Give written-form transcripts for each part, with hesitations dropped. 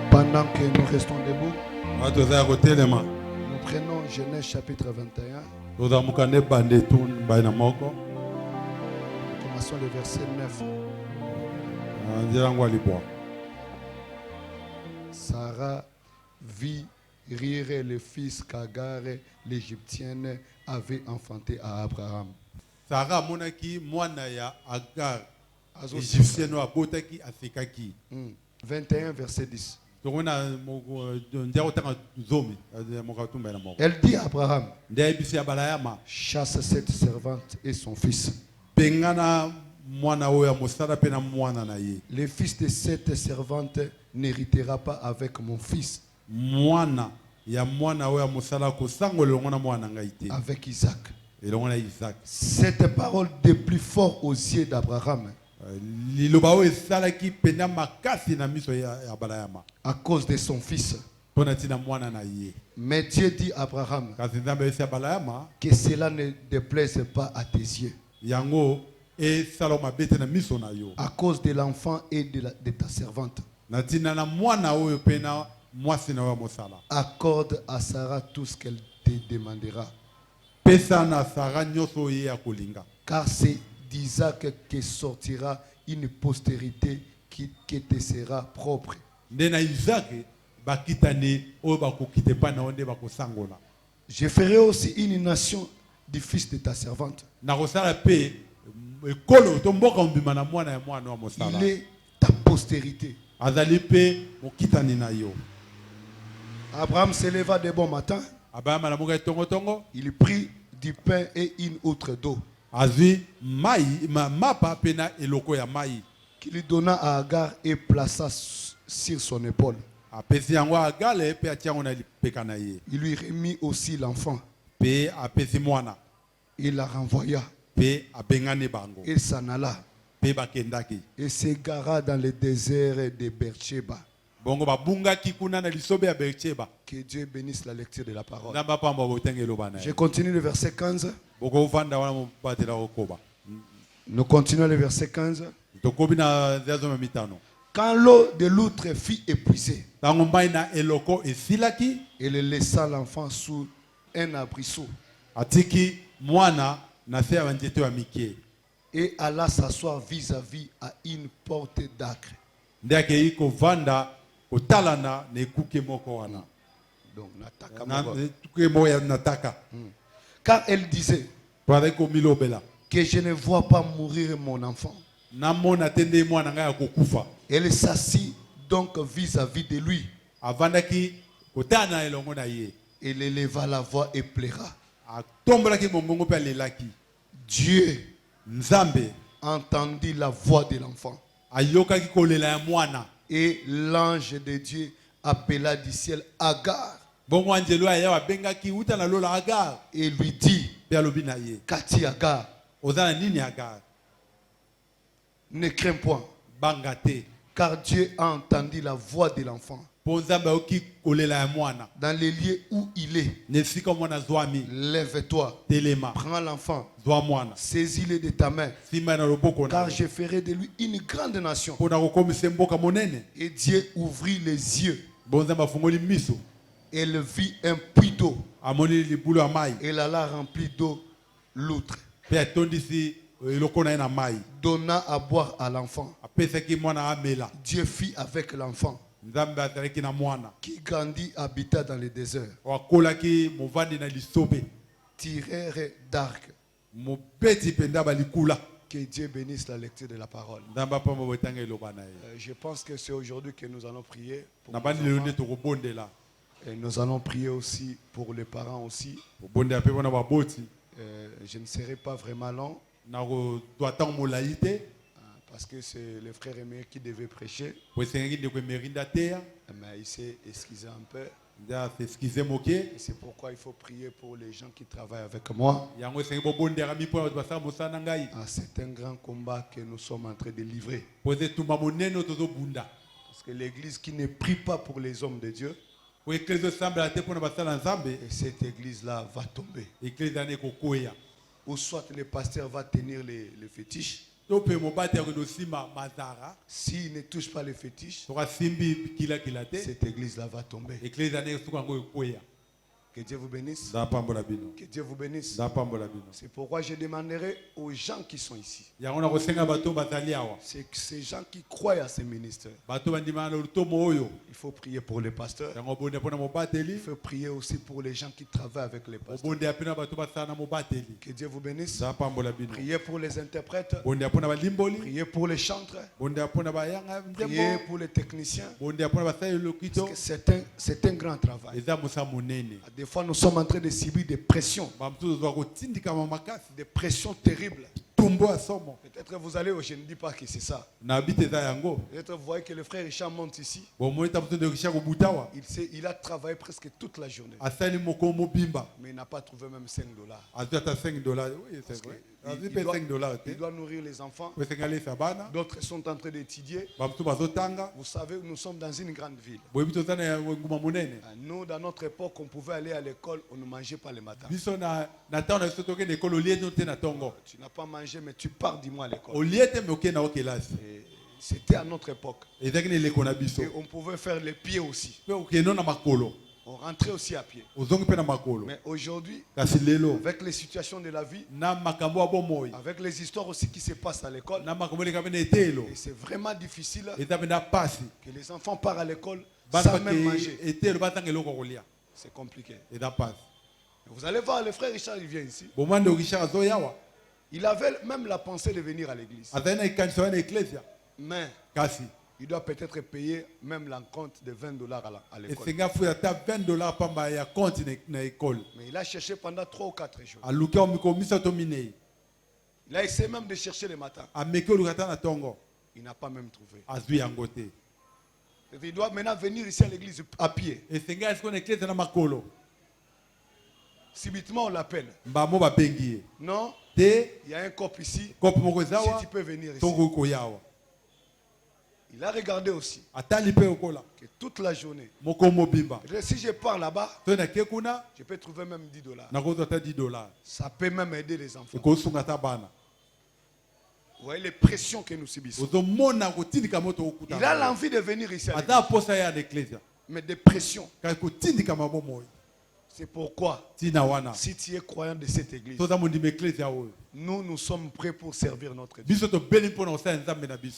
Pendant que nous restons debout, nous nous prenons Genèse chapitre 21. Commençons le verset 9. Sarah vit rire le fils qu'Agar, l'Égyptienne, avait enfanté à Abraham. Sarah monaki mwana ya Agar Égyptienne abotaki asekaki. 21 verset 10. Elle dit à Abraham, chasse cette servante et son fils. Le fils de cette servante n'héritera pas avec mon fils. Avec Isaac. Cette parole de plus fort aux yeux d'Abraham. À cause de son fils. Mais Dieu dit à Abraham que cela ne déplaise pas à tes yeux. À cause de l'enfant et de ta servante. Accorde à Sarah tout ce qu'elle te demandera. Car c'est d'Isaac que sortira une postérité qui te sera propre. Je ferai aussi une nation du fils de ta servante. Il est ta postérité. Abraham se leva de bon matin. Il prit du pain et une outre d'eau. Qu'il lui donna à Agar et plaça sur son épaule. Il lui remit aussi l'enfant. Il la renvoya. Il s'en alla. Et s'égara dans le désert de Beersheba. Que Dieu bénisse la lecture de la parole. Je continue le verset 15. Nous continuons le verset 15. Quand l'eau de l'outre fut épuisée, il laissa l'enfant sous un abrisseau et alla s'asseoir vis-à-vis à une porte d'acre. Donc, car elle disait que je ne vois pas mourir mon enfant. Elle s'assit donc vis-à-vis de lui. Elle éleva la voix et pleura. Dieu entendit la voix de l'enfant. Et l'ange de Dieu appela du ciel Agar. Et lui dit, Kati Agar, ne crains point, car Dieu a entendu la voix de l'enfant. Dans les lieux où il est, lève-toi, prends l'enfant, saisis-le de ta main, car je ferai de lui une grande nation. Et Dieu ouvrit les yeux. Elle vit un puits d'eau. Elle alla remplir d'eau l'outre. Donna à boire à l'enfant. Dieu fit avec l'enfant qui grandit, habita dans le désert. Tireur d'arc. Que Dieu bénisse la lecture de la parole. Je pense que c'est aujourd'hui que nous allons prier pour nos enfants. Et nous allons prier aussi pour les parents aussi. Je ne serai pas vraiment long. Parce que c'est le frère Aimé qui devait prêcher. Mais il s'est excusé un peu. Et c'est pourquoi il faut prier pour les gens qui travaillent avec moi. C'est un grand combat que nous sommes en train de livrer. Parce que l'église qui ne prie pas pour les hommes de Dieu, et cette église-là va tomber. Ou soit le pasteur va tenir le fétiche, S'il ne touche pas les fétiches, cette église-là va tomber. Que Dieu vous bénisse. Que Dieu vous bénisse. C'est pourquoi je demanderai aux gens qui sont ici. C'est ces gens qui croient à ces ministères. Il faut prier pour les pasteurs. Il faut prier aussi pour les gens qui travaillent avec les pasteurs. Que Dieu vous bénisse. Priez pour les interprètes. Priez pour les chantres. Priez pour les techniciens. Parce que c'est un grand travail. Des fois, nous sommes en train de subir des pressions. Des pressions terribles. Peut-être que vous allez, je ne dis pas que c'est ça. Peut-être vous voyez que le frère Richard monte ici. Il a travaillé presque toute la journée. Mais il n'a pas trouvé même $5. Il doit nourrir les enfants. D'autres sont en train d'étudier. Vous savez, nous sommes dans une grande ville. Nous, dans notre époque, on pouvait aller à l'école, on ne mangeait pas le matin. Tu n'as pas mangé, mais tu pars dis-moi à l'école. C'était à notre époque. Et on pouvait faire les pieds aussi. On rentrait aussi à pied. Mais aujourd'hui, avec les situations de la vie, avec les histoires aussi qui se passent à l'école, c'est vraiment difficile que les enfants partent à l'école sans même manger. C'est compliqué. Vous allez voir, le frère Richard, il vient ici. Il avait même la pensée de venir à l'église. Mais il doit peut-être payer même l'encompte de $20 à l'école. Mais il a cherché pendant 3 ou 4 jours. Il a essayé même de chercher le matin. Il n'a pas même trouvé. Il doit maintenant venir ici à l'église à pied. Subitement on l'appelle. Non, il y a un cop ici. Si tu peux venir ici. Il a regardé aussi que toute la journée, si je pars là-bas, je peux trouver même $10. Ça peut même aider les enfants. Vous voyez les pressions que nous subissons. Il a l'envie de venir ici à l'église. Mais des pressions. C'est pourquoi, si tu es croyant de cette église, nous sommes prêts pour servir notre Dieu.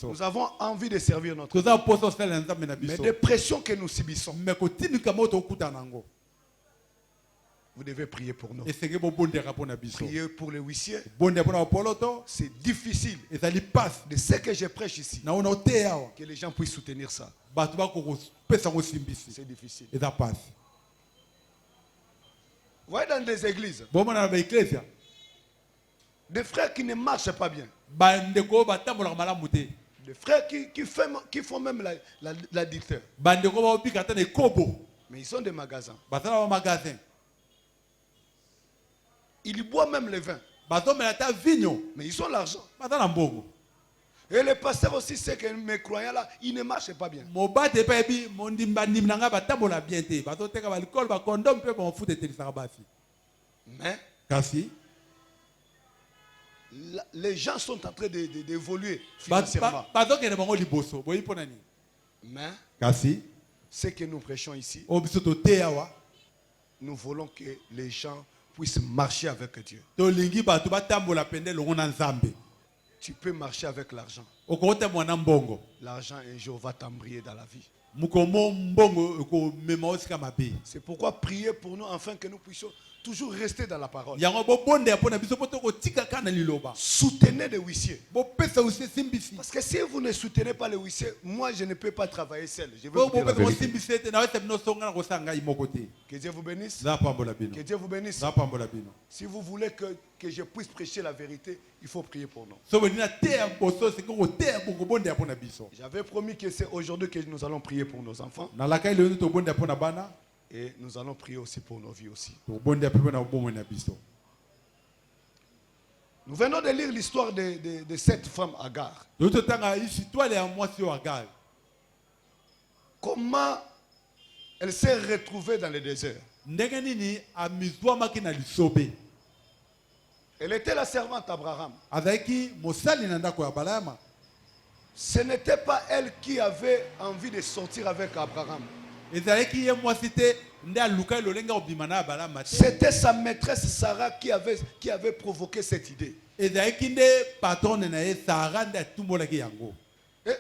Nous avons envie de servir notre Dieu. Mais des pressions que nous subissons, vous devez prier pour nous. Prier pour les huissiers. C'est difficile. De ce que je prêche ici, que les gens puissent soutenir ça. C'est difficile. Vous voyez dans des églises, des frères qui ne marchent pas bien. Des frères qui font même l'additeur. Mais ils sont des magasins. Ils boivent même le vin. Mais ils ont l'argent. Et les pasteurs aussi, c'est que mes croyants là, ils ne marchent pas bien. Mais les gens sont en train d'évoluer financièrement. Mais ce que nous prêchons ici, nous voulons que les gens puissent marcher avec Dieu. Tu peux marcher avec l'argent. L'argent un jour va t'embrayer dans la vie. C'est pourquoi prier pour nous afin que nous puissions toujours rester dans la parole. Soutenez les huissiers. Parce que si vous ne soutenez pas les huissiers, moi je ne peux pas travailler seul. Je veux vous dire la vérité. Que Dieu vous bénisse. Que Dieu vous bénisse. Si vous voulez que je puisse prêcher la vérité, il faut prier pour nous. J'avais promis que c'est aujourd'hui que nous allons prier pour nos enfants. Et nous allons prier aussi pour nos vies aussi. Nous venons de lire l'histoire de cette femme Agar. Comment elle s'est retrouvée dans le désert. Elle était la servante d'Abraham. Azaki mosali na ndako ya Balama. Ce n'était pas elle qui avait envie de sortir avec Abraham. C'était sa maîtresse Sarah qui avait provoqué cette idée.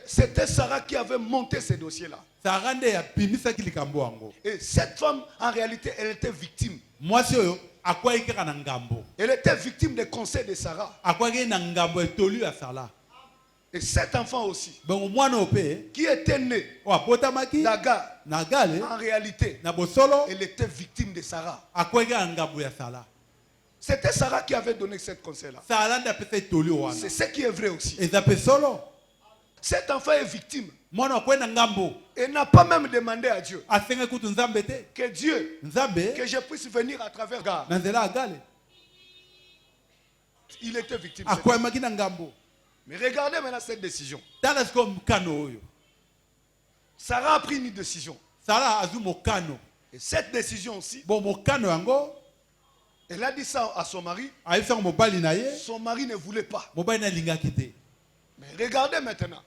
C'était Sarah qui avait monté ces dossiers-là. Et cette femme, en réalité, elle était victime. Elle était victime des conseils de Sarah. Et cet enfant aussi, qui était né d'Agar, en réalité, elle était victime de Sarah. C'était Sarah qui avait donné ce conseil-là. C'est ce qui est vrai aussi. Cet enfant est victime. Et n'a pas même demandé à Dieu que Dieu, que je puisse venir à travers Agar. Il était victime. Mais regardez maintenant cette décision. Sarah a pris une décision. Et cette décision aussi, elle a dit ça à son mari. Son mari ne voulait pas. Mais regardez maintenant.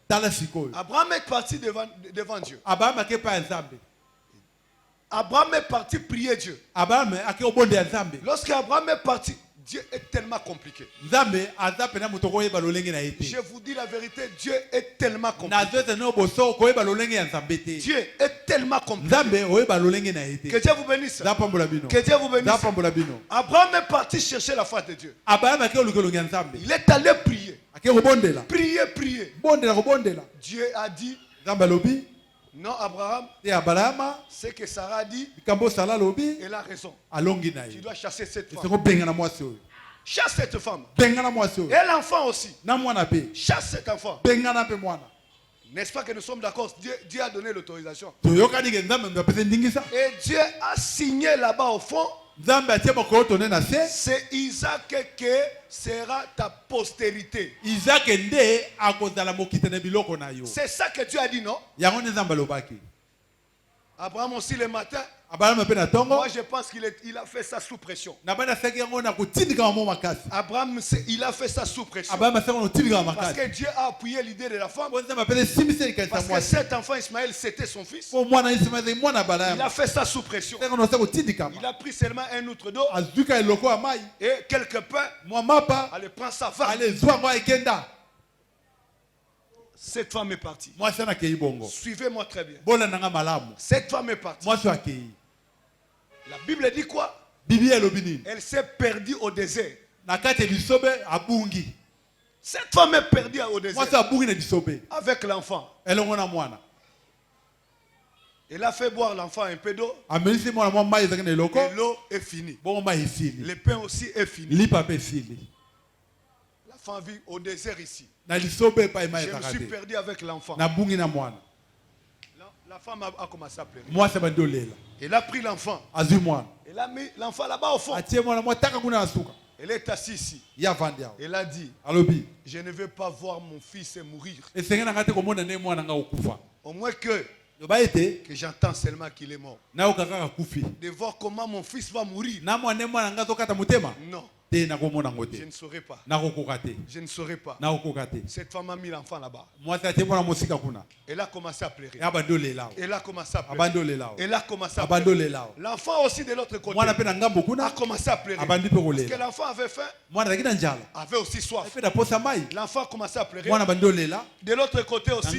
Abraham est parti devant Dieu. Abraham est parti prier Dieu. Lorsqu'Abraham est parti, Dieu est tellement compliqué. Je vous dis la vérité, Dieu est tellement compliqué. Dieu est tellement compliqué. Que Dieu vous bénisse. Que Dieu vous bénisse. Abraham est parti chercher la face de Dieu. Il est allé prier. Prier. Dieu a dit, non, Abraham, ce que Sarah a dit, elle a raison. Tu dois chasser cette femme. Chasse cette femme. Et l'enfant aussi. Chasse cet enfant. N'est-ce pas que nous sommes d'accord? Dieu a donné l'autorisation. Et Dieu a signé là-bas au fond. C'est Isaac qui sera ta postérité. C'est ça que Dieu a dit, non? Abraham aussi le matin. Moi je pense qu'il a fait ça sous pression. Abraham il a fait ça sous pression. Parce que Dieu a appuyé l'idée de la femme. Parce que cet enfant Ismaël c'était son fils. Il a fait ça sous pression. Il a pris seulement un outre d'eau. Et quelque part, allez prendre sa femme. Cette femme est partie. Suivez-moi très bien. Cette femme est partie. La Bible dit quoi? Elle s'est perdue au désert. Cette femme est perdue au désert avec l'enfant. Elle a fait boire l'enfant un peu d'eau. Et l'eau est finie. Le pain aussi est fini. La femme vit au désert ici. Je me suis perdu avec l'enfant. La femme a commencé à pleurer. Elle a pris l'enfant. Elle a mis l'enfant là-bas au fond. Elle est assise ici. Elle a dit, je ne veux pas voir mon fils mourir. Au moins que j'entends seulement qu'il est mort. De voir comment mon fils va mourir. Non. Je ne saurais pas. Je ne saurais pas. Cette femme a mis l'enfant là-bas. Elle a commencé à pleurer. Elle a commencé à pleurer. Elle a commencé à pleurer. L'enfant aussi de l'autre côté a commencé à pleurer. Parce que l'enfant avait faim, avait aussi soif. L'enfant a commencé à pleurer. De l'autre côté aussi,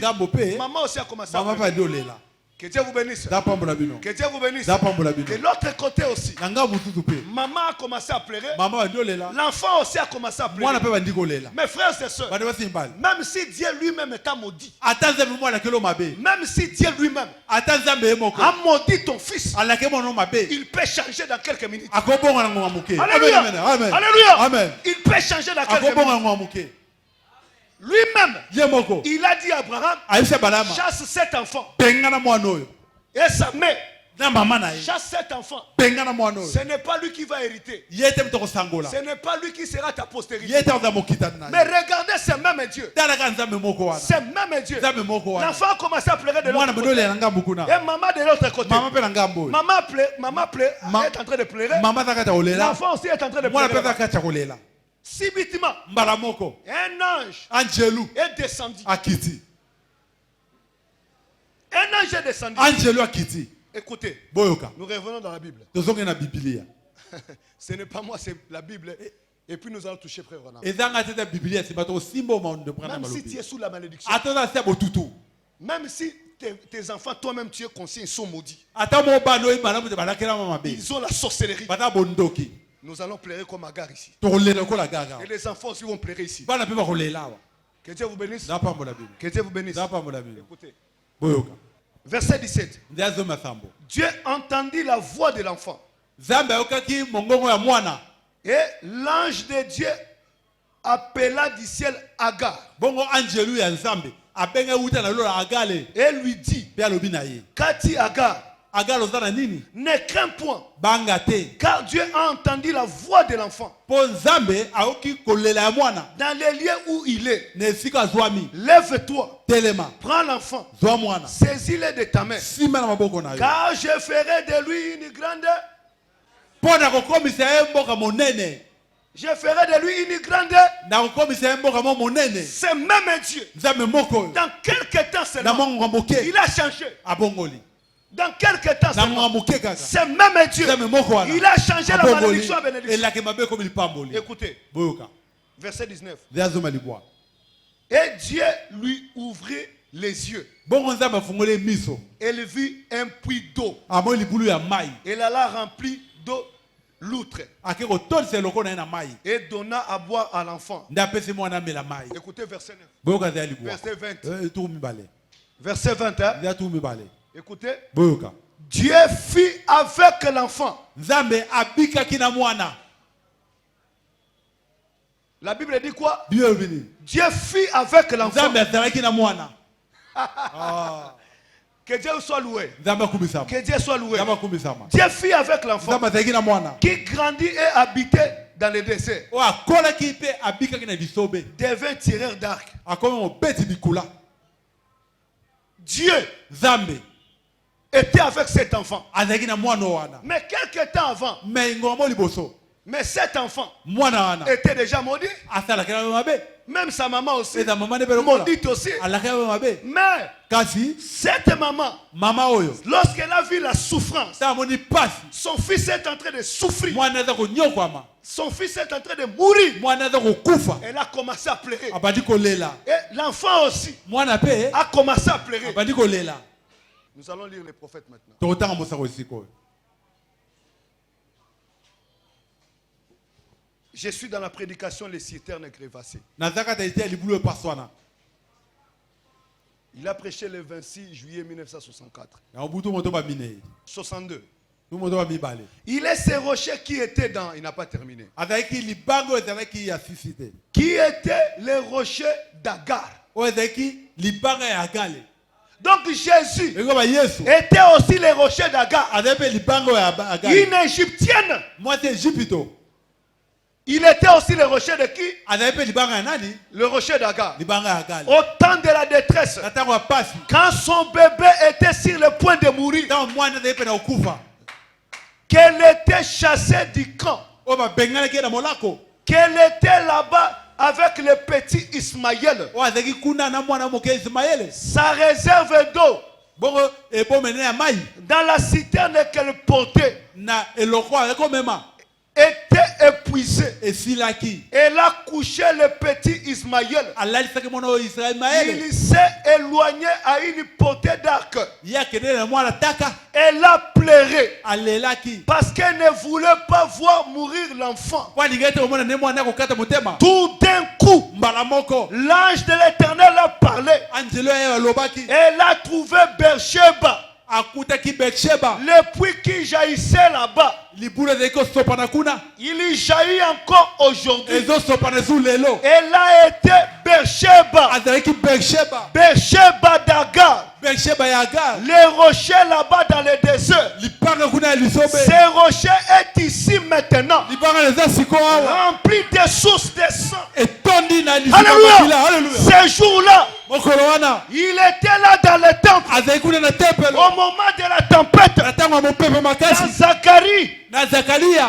maman aussi a commencé à pleurer. Que Dieu vous bénisse. Que Dieu vous bénisse. De l'autre côté aussi, maman a commencé à pleurer. L'enfant aussi a commencé à pleurer. Mes frères et sœurs, même si Dieu lui-même t'a maudit, même si Dieu lui-même a maudit ton fils, il peut changer dans quelques minutes. Alléluia. Alléluia. Il peut changer dans quelques minutes. Lui-même, il a dit à Abraham, chasse cet enfant. Et sa mère, chasse cet enfant. Ce n'est pas lui qui va hériter. Ce n'est pas lui qui sera ta postérité. Mais regardez ce même Dieu. Ce même Dieu. L'enfant a commencé à pleurer de l'autre côté. Et maman de l'autre côté. Maman est en train de pleurer. L'enfant aussi est en train de pleurer. Subitement, mbalamoko un ange angelu est descendu. akiti. Un ange est descendu. Angelu akiti. Écoutez, Boyoka. nous revenons dans la Bible. Tozonge na Biblia. Ce n'est pas moi, c'est la Bible. Et puis nous allons toucher Frère Ronald. Ezanga tete Biblia c'est bato simbo monde prendre Même si malobi. tu es sous la malédiction, Atona se botutu. même si tes enfants, toi-même, tu es conscient, ils sont maudits. Ata mo bano e bana mo balakela mama be. Ils ont la sorcellerie. Bana bondoki. Nous allons pleurer comme Agar ici. Tolela ko la gaga. Et les enfants aussi vont pleurer ici. Bana pe ba kolela wa. Que Dieu vous bénisse. Na pambo la Bible. Que Dieu vous bénisse. Na pambo la Bible. Écoutez. Boyoka. Verset 17. Ndiazo masambo. Dieu entendit la voix de l'enfant. Zamba yokaki mongongo ya mwana. Et l'ange de Dieu appela du ciel Agar. Bongo angelu ya Nzambe. Abenga uta na lola agale. Et lui dit, Pe alobi na ye. Kati Agar, Agar ozana nini? ne crains point, Banga te. car Dieu a entendu la voix de l'enfant. Po Nzambe aoki kolela ya mwana. Dans les lieux où il est, Ne sika zwami. lève-toi, Telema. prends l'enfant, Zwa mwana. saisis-le de ta main, Sima na maboko na yo. car je ferai de lui une grande, Pona kokomisa ye mboka monene. je ferai de lui une grande, Na kokomisa ye mboka mo monene. c'est même Dieu. Nzambe moko. Dans quelques temps Na seulement, mongo moke. il a changé. Abongoli. Dans quelques temps Na mongo seulement, moke kaka. c'est même Dieu. Nzambe moko wana. Il a changé la malédiction à bénédiction. Elake mabe comme il pamboli. Écoutez, Boyoka. verset 19. Ndiazo malibwa. Et Dieu lui ouvrit les yeux. Bongo Nzambe fungole miso. Elle vit un puits d'eau. Amo libulu ya mai. Elle alla remplie d'eau l'outre Akeko tolse loko na mai. et donna à boire à l'enfant. Ndapesi mwana mela mai. Écoutez verset 9. Boyoka za libwa. Verset 20. Tu mibale. Verset 20. Hein? Ndia tu mibale. Écoutez. Boyoka. Dieu fit avec l'enfant. Nzambe abika kina mwana. La Bible dit quoi? Bienvenue. Dieu fit avec l'enfant. Nzambe azalaki na mwana. Que Dieu soit loué. Nzambe akumisama. Que Dieu soit loué. Nzambe akumisama. Dieu fit avec l'enfant Nzambe azalaki na mwana. qui grandit et habitait dans le désert. O akolaki pe abikaki na bisobe. Devint tireur d'arc. Akomi mobeti bikula. Dieu Nzambe était avec cet enfant. azalaki na mwana wana. Mais quelque temps avant, Mais ngoma liboso. mais cet enfant Mwana wana. était déjà maudit. Asalaki na mabe. Même sa maman aussi. Eza mama ne belokola. Maudite aussi. Alaki na mabe. Mais Kasi cette maman, mama oyo. lorsqu'elle a vu la souffrance, Ta moni pasi. son fils est en train de souffrir. Mwana aza konyokwama. Son fils est en train de mourir. Mwana aza kokufa. Elle a commencé à pleurer. Abandi kolela. Et l'enfant aussi Mwana pe a commencé à pleurer. abandi kolela. Nous allons lire les prophètes maintenant. Tokotanga mosako siko. Je suis dans la prédication Les citernes crévassées. Nazaka ta été libulu paswana. Il a prêché le 26 juillet 1964. Na obutu moto ba mine. 62. Tu moto ba mibale. Il est ces rochers qui étaient dans... Il n'a pas terminé. Azaki libango ezalaki ya sisite. Qui étaient les rochers d'Agar. O ezalaki libanga ya gale. Donc Jésus Eko ba Yesu. était aussi les rochers d'Agar. Azape libango ya gale. Une égyptienne. Moi c'est Égypto. Il était aussi le rocher de qui? Azape libanga ya nani? Le rocher d'Agar. Libanga ya gale. Au temps de la détresse, Natango ya pasi. quand son bébé était sur le point de mourir, Tant mwana azape na okufa. qu'elle était chassée du camp, O ba bengalaki na molako. qu'elle était là-bas avec le petit Ismaël, O azaki kuna na mwana moke Ismaël. sa réserve d'eau Bongo ebomene ya mai dans la citerne qu'elle portait na eloko eko mema. était épuisée. Esilaki. Elle a couché le petit Ismaël. Alalisaki mwana o Ismaël. Il s'est éloigné à une portée d'arc. Ya kende na mwana taka. Elle a pleuré Alelaki. parce qu'elle ne voulait pas voir mourir l'enfant. Kwa ligete omona ne mwana kokata motema. Tout d'un coup, Mbala moko. l'ange de l'Éternel a parlé. Angelo ya lobaki. Elle a trouvé Beersheba, Akutaki Betsheba. le puits qui jaillissait là-bas. Libula zeko sopana kuna. Il y jaillit encore aujourd'hui. Ezo sopana zu lelo. Elle a été Beersheba, Azalaki Betsheba. Beersheba d'Agar. Betsheba ya Agar. Les rochers là-bas dans le désert. Lipanga kuna ya lisobe. Ces rochers est ici maintenant, Libanga leza siko awa. rempli de sources de sang. Etondi na lisobe. Alléluia. Alléluia. Ces jours-là, Mokolo wana. il était là dans le temple Azalaki kuna na temple. au moment de la tempête. Natango mopepe Dans makasi. Zacharie, Na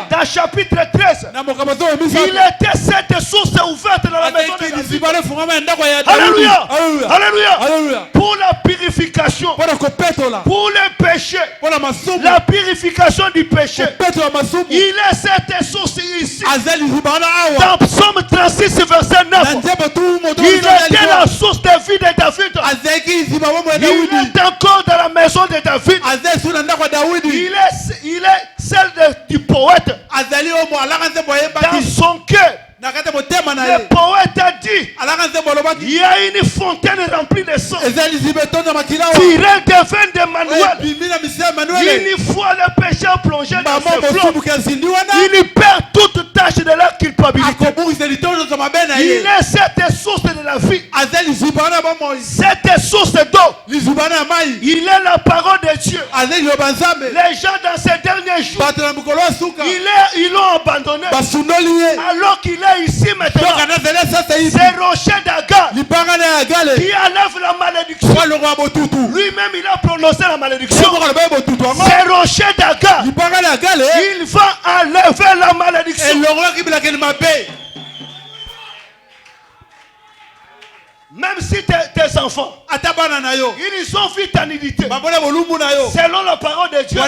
Dans chapitre 13, il était cette source ouverte dans la maison de David. Alléluia. Alléluia. Pour la purification, pour les péchés, la purification du péché. Il est cette source ici. Dans Psaume 36, verset 9, il était la source de vie de David. Il est encore dans la maison de David. Il est celle du poète. Dans son cœur, le poète a dit, il y a une fontaine remplie de sang tirée des veines d'Emmanuel. Une fois le péché plongé dans ce flot, il perd toute tâche de la culpabilité. Il est cette source de la vie, cette source d'eau. Il est la parole de Dieu. Les gens dans ces derniers jours, ils l'ont abandonné alors qu'il est ici maintenant. C'est Rocher d'Agar qui enlève la malédiction. Lui-même il a prononcé la malédiction. C'est Rocher d'Agar. Il va enlever la malédiction. Même si tes enfants, ils ont vu ta nudité, selon la parole de Dieu,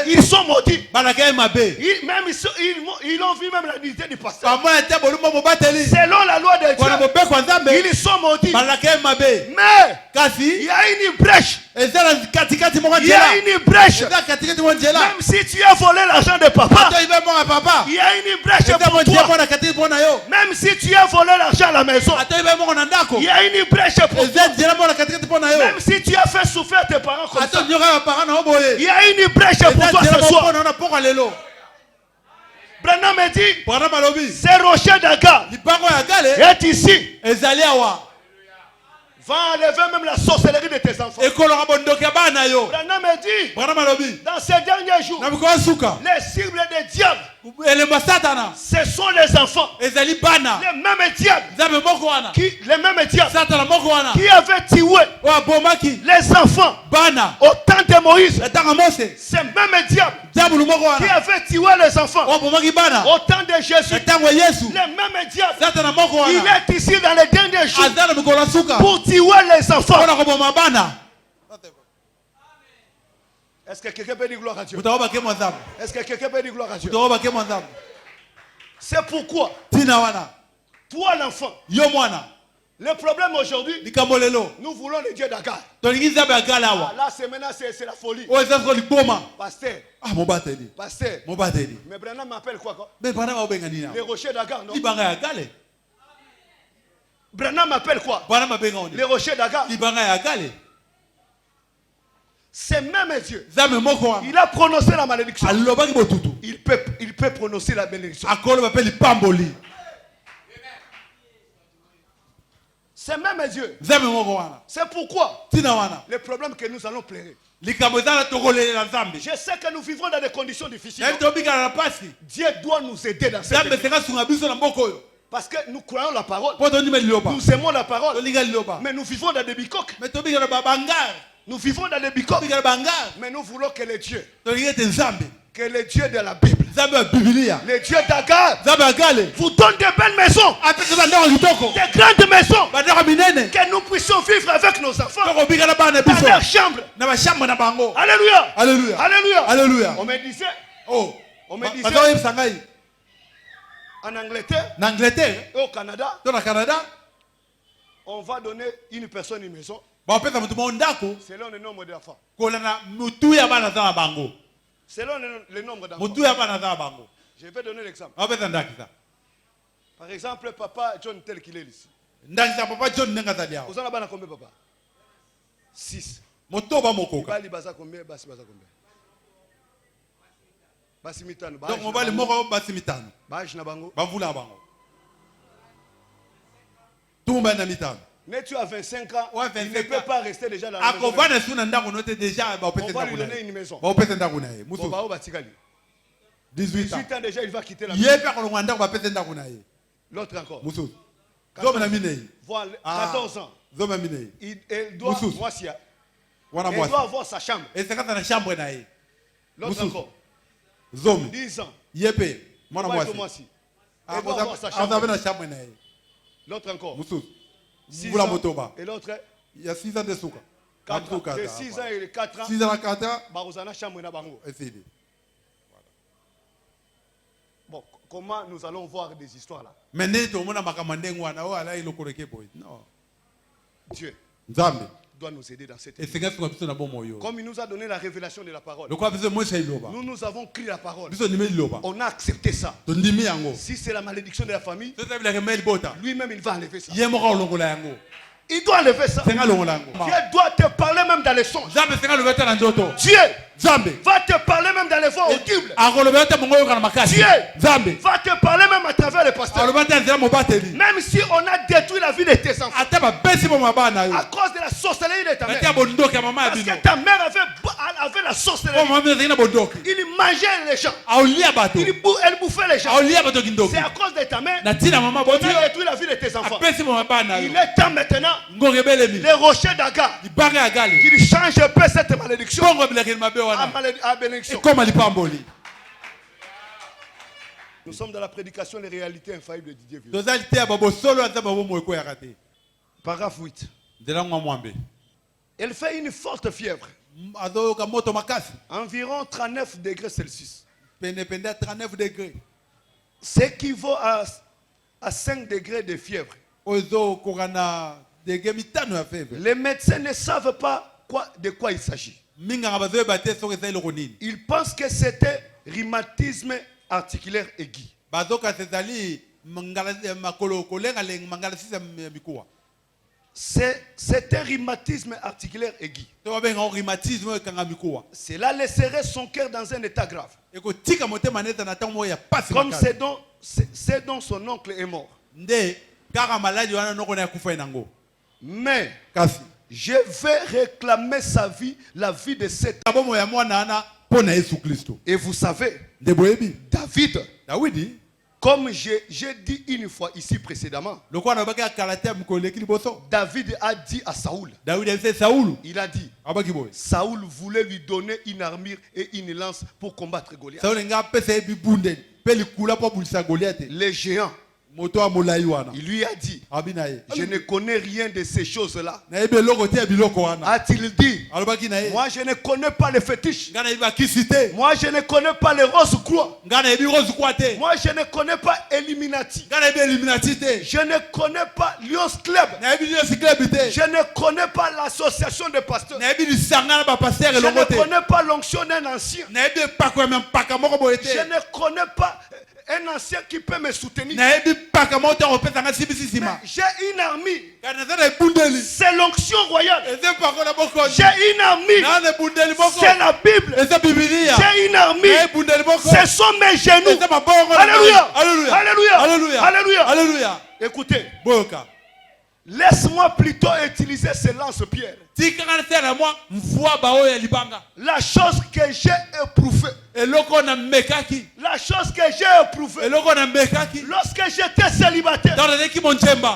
ils sont maudits. Ils ont vu même la nudité du pasteur. Selon la loi de Dieu, ils sont maudits. Mais il y a une brèche. Il y a une brèche. Même si tu as volé l'argent de papa, il y a une brèche pour toi. Même si tu as volé l'argent à la maison, il y a une brèche pour toi. Même si tu as fait souffrir tes parents comme ça, il y a une brèche pour toi ce soir. Branham me dit, c'est Rocher d'Agar est ici. Va enlever même la sorcellerie de tes enfants. Branham me dit, dans ces derniers jours, les cibles des diables, ce sont les enfants. Les mêmes diables qui avaient tué les enfants au temps de Moïse. Ces mêmes diables qui avaient tué les enfants au temps de Jésus. Les mêmes diables. Il est ici dans les derniers jours pour tuer les enfants. Est-ce que quelqu'un peut dire gloire à Dieu? Est-ce que quelqu'un peut dire gloire à Dieu? C'est pourquoi toi l'enfant, le problème aujourd'hui, nous voulons le Dieu d'Agar. Là c'est maintenant c'est la folie. Pasteur. Pasteur. Mais Branham m'appelle quoi? Le rocher d'Agar, non? Branham m'appelle quoi? Le rocher d'Agar. C'est même Dieu. Il a prononcé la malédiction. Il peut prononcer la bénédiction. C'est même Dieu. C'est pourquoi le problème que nous allons pleurer. Je sais que nous vivons dans des conditions difficiles. Dieu doit nous aider dans cette vie. Parce que nous croyons la parole. Nous aimons la parole. Mais nous vivons dans des bicoques. Nous vivons dans des bicoques. Mais nous voulons que le Dieu, que le Dieu de la Bible, le Dieu d'Agar, vous donne de belles maisons, de grandes maisons, que nous puissions vivre avec nos enfants dans leur chambre. Alléluia. Alléluia. Alléluia. On me disait, en Angleterre et au Canada, on va donner une personne une maison selon le nombre d'enfants. Selon le nombre d'enfants. Je vais donner l'exemple. Par exemple, papa John tel qu'il est ici. Vous en avez combien, papa? 6. Bali baza combien? Basi baza combien? Basi mitano. Donc on va le moko basi mitano. Baje na bango. Bavula bango. Tout le monde na mitano. Mais tu as 25 ans, il ne peut pas rester déjà dans la maison. On va lui donner une maison. 18 ans déjà, il va quitter la maison. L'autre encore. 14 ans. Il doit avoir sa chambre. L'autre encore. zomi 10 ans. yepe mwana mwasi. L'autre encore. 6 ans. Et l'autre? Il y a 6 ans de souka. 6 ans et 4 ans. 6 ans et 4 ans. Bon, comment nous allons voir des histoires là? Non. Dieu doit nous aider dans cette émission. Comme il nous a donné la révélation de la parole, nous avons crié la parole. On a accepté ça. Si c'est la malédiction de la famille, lui-même il va enlever ça. Il doit enlever ça. Dieu doit te parler même dans les songes. Dieu va te parler même dans les voix audibles. Dieu va te parler même à travers les pasteurs. Même si on a détruit la vie de tes enfants à cause de la sorcellerie de ta mère. Parce que ta mère avait la sorcellerie. Il mangeait les gens. Elle bouffait les gens. C'est à cause de ta mère qu'on a détruit la vie de tes enfants. Il est temps maintenant les rochers d'Agar qu'ils changent un peu cette malédiction à bénédiction. Nous sommes dans la prédication des réalités infaillibles de Didier Vieux. Paragraphe 8. Elle fait une forte fièvre. Environ 39 degrés Celsius. Ce qui vaut à 5 degrés de fièvre. Les médecins ne savent pas de quoi il s'agit. Ils pensent que c'était rhumatisme articulaire aigu. C'est un rhumatisme articulaire aigu. Cela laisserait son cœur dans un état grave. Comme c'est dont son oncle est mort. Mais je vais réclamer sa vie, la vie de cet homme. Et vous savez, David, comme j'ai dit une fois ici précédemment, David a dit à Saoul, il a dit, Saoul voulait lui donner une armure et une lance pour combattre Goliath. Les géants. Il lui a dit, je ne connais rien de ces choses-là. A-t-il dit, moi je ne connais pas les fétiches. Moi je ne connais pas les roses croix. Moi je ne connais pas Illuminati. Je ne connais pas Lions Club. Je ne connais pas l'association des pasteurs. Je ne connais pas l'onction d'un ancien. Je ne connais pas un ancien qui peut me soutenir. J'ai une armée. C'est l'onction royale. J'ai une armée. C'est la Bible. J'ai une armée. Ce sont mes genoux. Alléluia. Alléluia. Alléluia. Alléluia. Écoutez. Laisse-moi plutôt utiliser ce lance-pierre. La chose que j'ai éprouvée. La chose que j'ai éprouvée. Lorsque j'étais célibataire.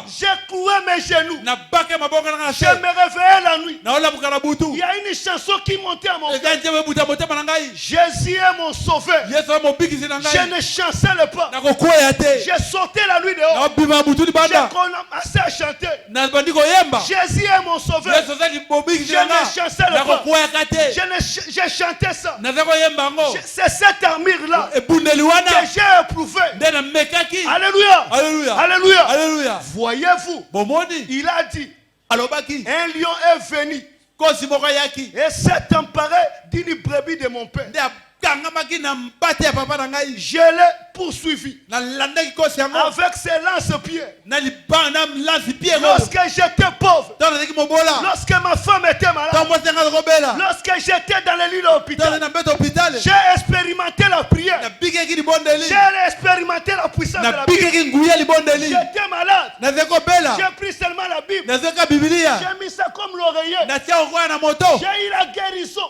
J'ai cloué mes genoux. Je me réveillais la nuit. Il y a une chanson qui montait à mon cœur. Jésus est mon sauveur. Je ne chancelle pas. J'ai sauté la nuit dehors. J'ai commencé à chanter. Jésus est mon sauveur. Je ne chancelle pas. J'ai chanté ça. C'est cette armure-là que j'ai éprouvée. Alléluia. Alléluia. Alléluia. Voyez-vous, il a dit, un lion est venu et s'est emparé d'une brebis de mon père. Je l'ai poursuivi avec ses lance-pierres. Lorsque j'étais pauvre, lorsque ma femme était malade, lorsque j'étais dans le lit de l'hôpital, j'ai expérimenté la prière. J'ai expérimenté la puissance de la Bible. J'étais malade. J'ai pris seulement la Bible. J'ai mis ça comme l'oreiller. J'ai eu la guérison.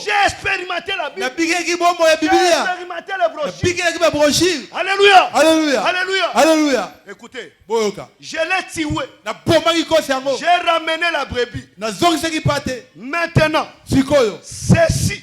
J'ai expérimenté la Bible. J'ai expérimenté le brochure. Alléluia. Alléluia. Alléluia. Alléluia. Écoutez, je l'ai tué. J'ai ramené la brebis. Maintenant, ceci,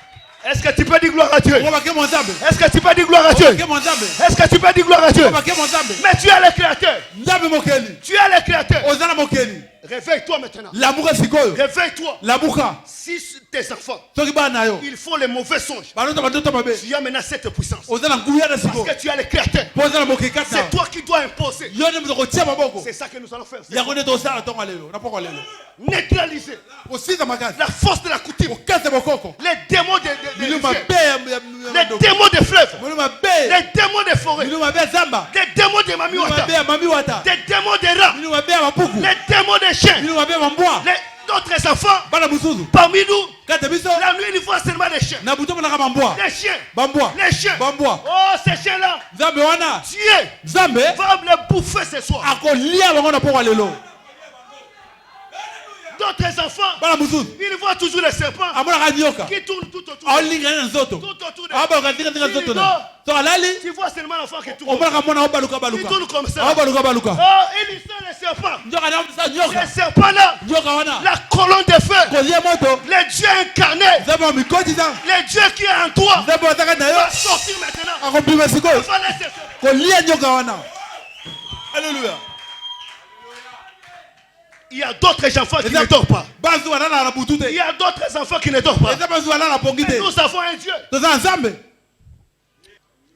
Est-ce que tu peux dire gloire à Dieu? Est-ce que tu peux dire gloire à Dieu? Est-ce que tu peux dire gloire à Dieu? Mais tu es le créateur. Tu es le créateur. Réveille-toi maintenant. Réveille-toi. Si tes enfants, ils font les mauvais songes, tu as maintenant cette puissance. Parce que tu es le créateur. C'est toi qui dois imposer. C'est ça que nous allons faire. Neutraliser la force de la coutume. Les démons les démons des fleuves. Les démons des forêts. Les démons des mamiwata. Les démons des rats. Les démons des chiens. D'autres enfants, parmi nous, la nuit, ils voient seulement des chiens. Les chiens. Oh, ces chiens-là, Dieu va les bouffer ce soir. D'autres enfants, ils voient toujours les serpents qui tournent tout autour. Tu vois seulement l'enfant qui tourne. Il tourne comme ça. Oh, il sent les serpents. Les serpents-là, la colonne de feu, les dieux incarnés, les dieux qui est en toi, va sortir maintenant. Alléluia. Il y a d'autres enfants qui ne dorment pas. Il y a d'autres enfants qui ne dorment pas. Mais nous avons un Dieu.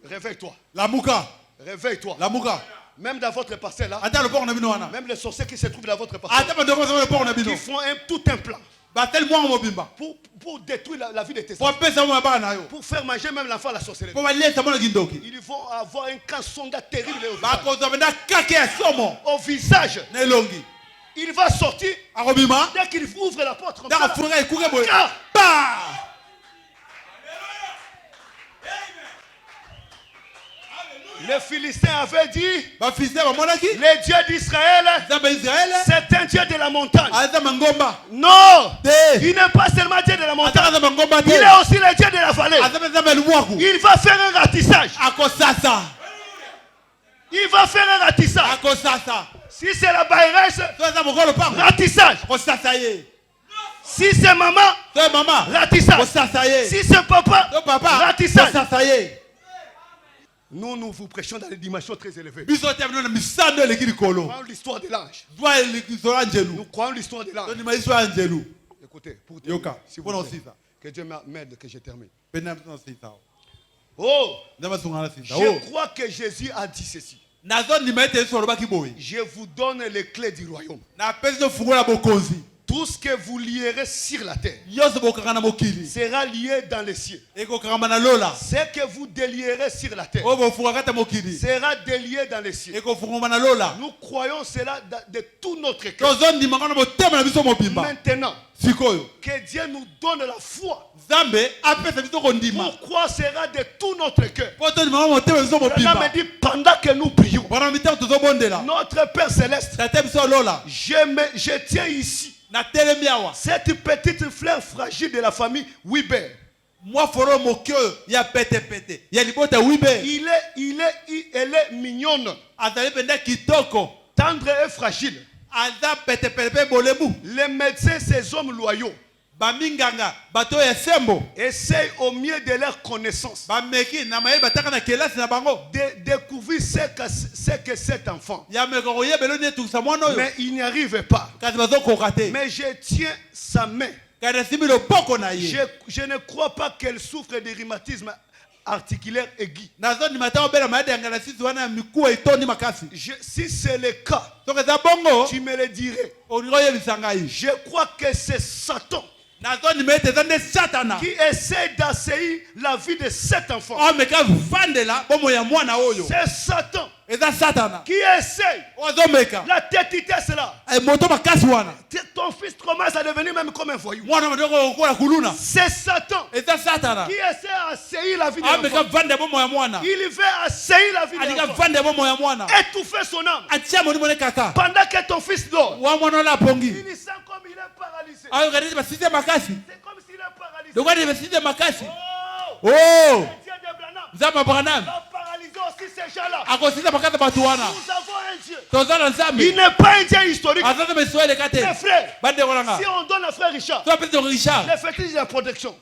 Réveille-toi. Réveille-toi. Même dans votre parcelle là. Même les sorciers qui se trouvent dans votre parcelle. Qui font tout un plan. Pour détruire la vie de tes enfants. Pour faire manger même l'enfant à la sorcellerie. Ils vont avoir un cassonga terrible au visage. Il va sortir dès qu'il ouvre la porte comme ça. Les Philistins avaient dit, le Dieu d'Israël, c'est un Dieu de la montagne. Non, il n'est pas seulement Dieu de la montagne, il est aussi le Dieu de la vallée. Il va faire un ratissage. Il va faire un ratissage. Si c'est la baïresse, ratissage. Si c'est maman, ratissage. Si c'est papa, ratissage. Nous vous prêchons dans des dimensions très élevées. Nous croyons l'histoire de l'ange. Nous croyons l'histoire de l'ange. Écoutez, pour terminer, si vous voulez, que Dieu m'aide que je termine. Oh, je crois que Jésus a dit ceci. Je vous donne les clés du royaume. Tout ce que vous lierez sur la terre sera lié dans les cieux. Ce que vous délierez sur la terre sera délié dans les cieux. Nous croyons cela de tout notre cœur. Maintenant que Dieu nous donne la foi pour croire sera de tout notre cœur. Me dit, pendant que nous prions, notre Père Céleste, je tiens ici cette petite fleur fragile de la famille Weber. Elle est mignonne, tendre et fragile. Les médecins, ces hommes loyaux, essayent au mieux de leur connaissance de découvrir ce que cet enfant. Mais ils n'y arrivent pas. Mais je tiens sa main. Je ne crois pas qu'elle souffre de rhumatisme articulaire aigu. Si c'est le cas, tu me le dirais. Je crois que c'est Satan qui essaie d'assaillir la vie de cet enfant. C'est Satan qui essaie la tétité, c'est là. Ton fils commence à devenir même comme un voyou. C'est Satan qui essaie d'assaillir la vie de l'enfant. Il veut assaillir la vie de l'enfant, étouffer son âme. Pendant que ton fils dort, il sent comme il est paralysé. C'est comme s'il est paralysé. Oh, Zama Branham. paralysé aussi ces gens-là. Nous avons un Dieu. Il n'est pas un Dieu historique. Mes frères, si on donne à frère Richard les fétiches de la protection,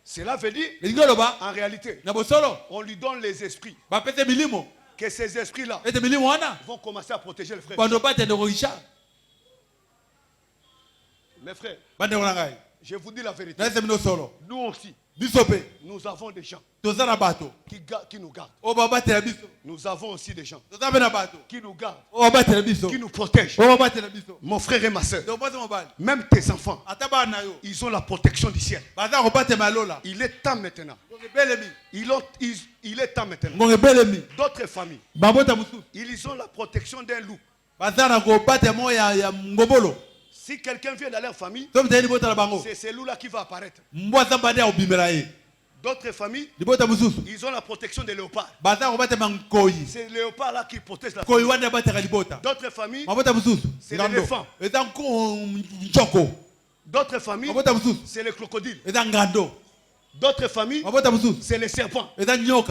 cela veut dire, en réalité, on lui donne les esprits. Que ces esprits-là vont commencer à protéger le frère. Mes frères, je vous dis la vérité. Nous aussi, nous avons des gens qui nous gardent. Nous avons aussi des gens qui nous gardent, qui nous protègent. Mon frère et ma soeur, même tes enfants, ils ont la protection du ciel. Il est temps maintenant. Il est temps maintenant. D'autres familles, ils ont la protection d'un loup. Si quelqu'un vient dans leur famille, c'est ce loup-là qui va apparaître. D'autres familles, ils ont la protection des léopards. C'est le léopard-là qui protège la famille. D'autres familles, c'est l'éléphant. D'autres familles, c'est le crocodile. D'autres familles, c'est les serpents